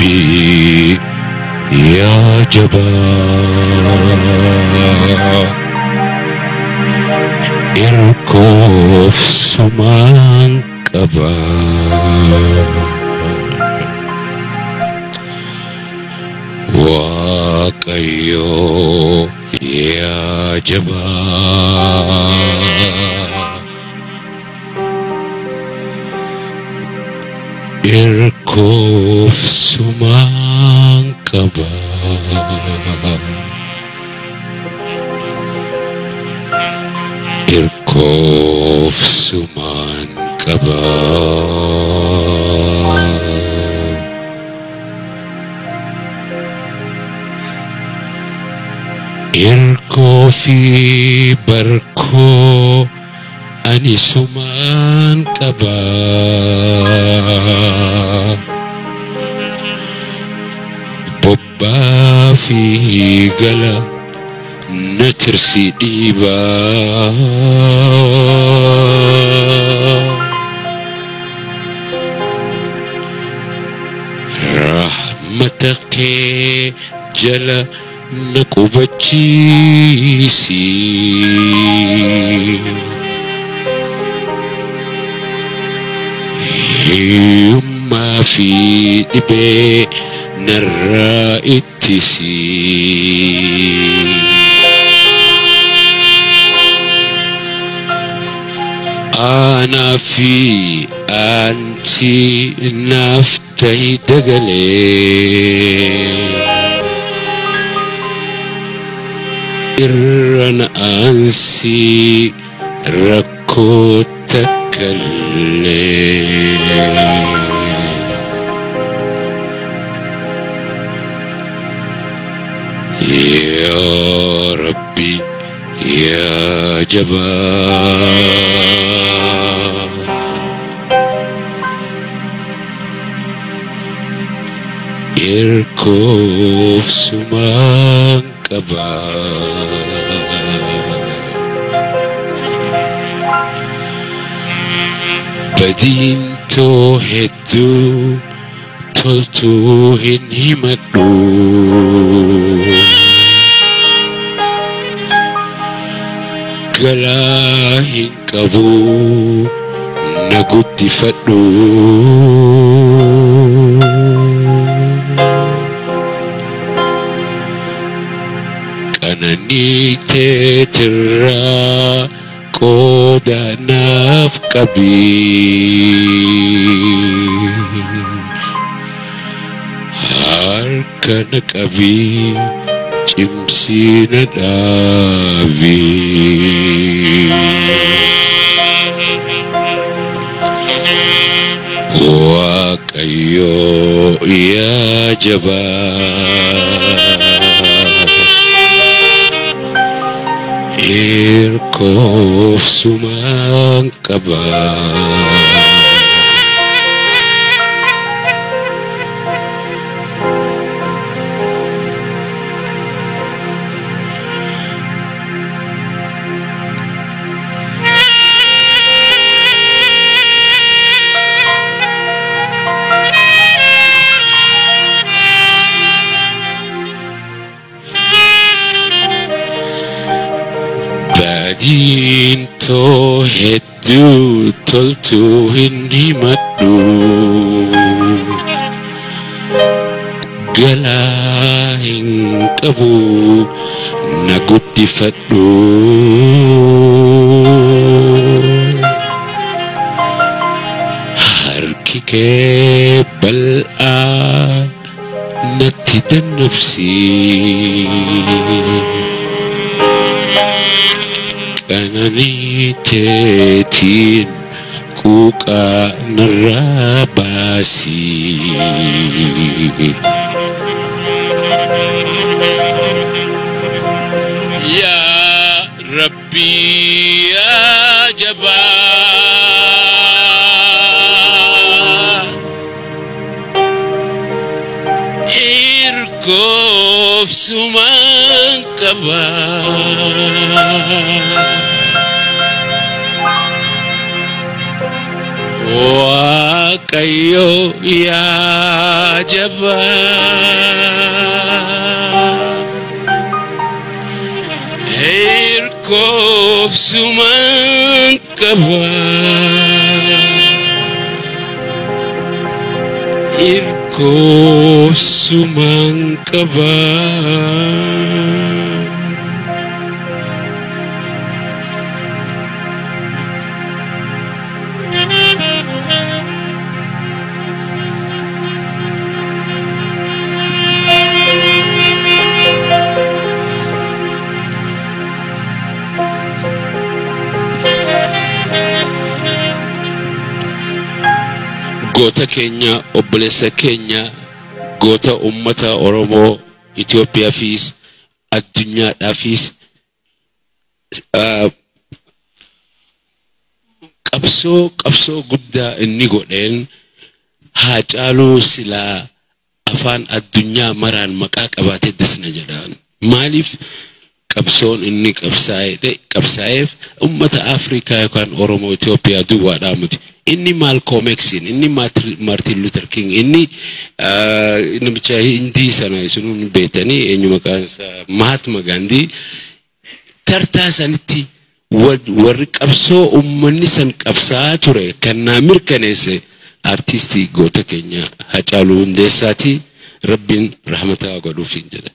ربي يا جبار اركف سمان كبار واقيو يا جبار اركف سمان كبار اركف سمان كبار اركو في بركو أني سمان كبار بوبا في قلا نترسي ديبا رحمتك جلا نكوبتشيسي يما في دبي نرائتسي أنا في أنتي نفتي دقلي إرن أنسي ركو تكلي يا ربي يا جبار اركف سمان كبار بدين توهدو تلتو هنهمدو galahin kabu nagutti fadhu kanani teetira qooda naaf qabi harkana qabi cimsina dhabi waaqayyo yaa jabaa irkoof sumaan qabaa Badinto heddu toltu hinhimadhu galaa hin qabu naguddifadhu harki kee bal'aa natti dannabsii kanani teetiin kuuqaa narraa baasii yaa rabbii yaa jabaa irkoof sumaan qabaa waaqayyo yaa jabaa irkoof suman qabaa irkoof suman qabaa goota keenya obboleessa keenya goota ummata Oromoo Itoophiyaafis addunyaadhaafis qabsoo guddaa inni godheen Haacaaluu Silaa afaan addunyaa maraan maqaa qabaatee disna jedhaan maaliif qabsoon inni qabsaa'eef ummata Afrikaa yookaan Oromoo Itoophiyaa duwwaadhaa miti inni Malcolm X inni Martin Luther King inni namicha Hindii sana isin beetanii eenyu maqaan isaa Mahatma Gandhi tartaa sanitti warri qabsoo ummanni san qabsaa ture kan naa mirkaneesse artistii goota keenya Haacaaluu Hundeessaati rabbiin rahmataa godhuufiin jedha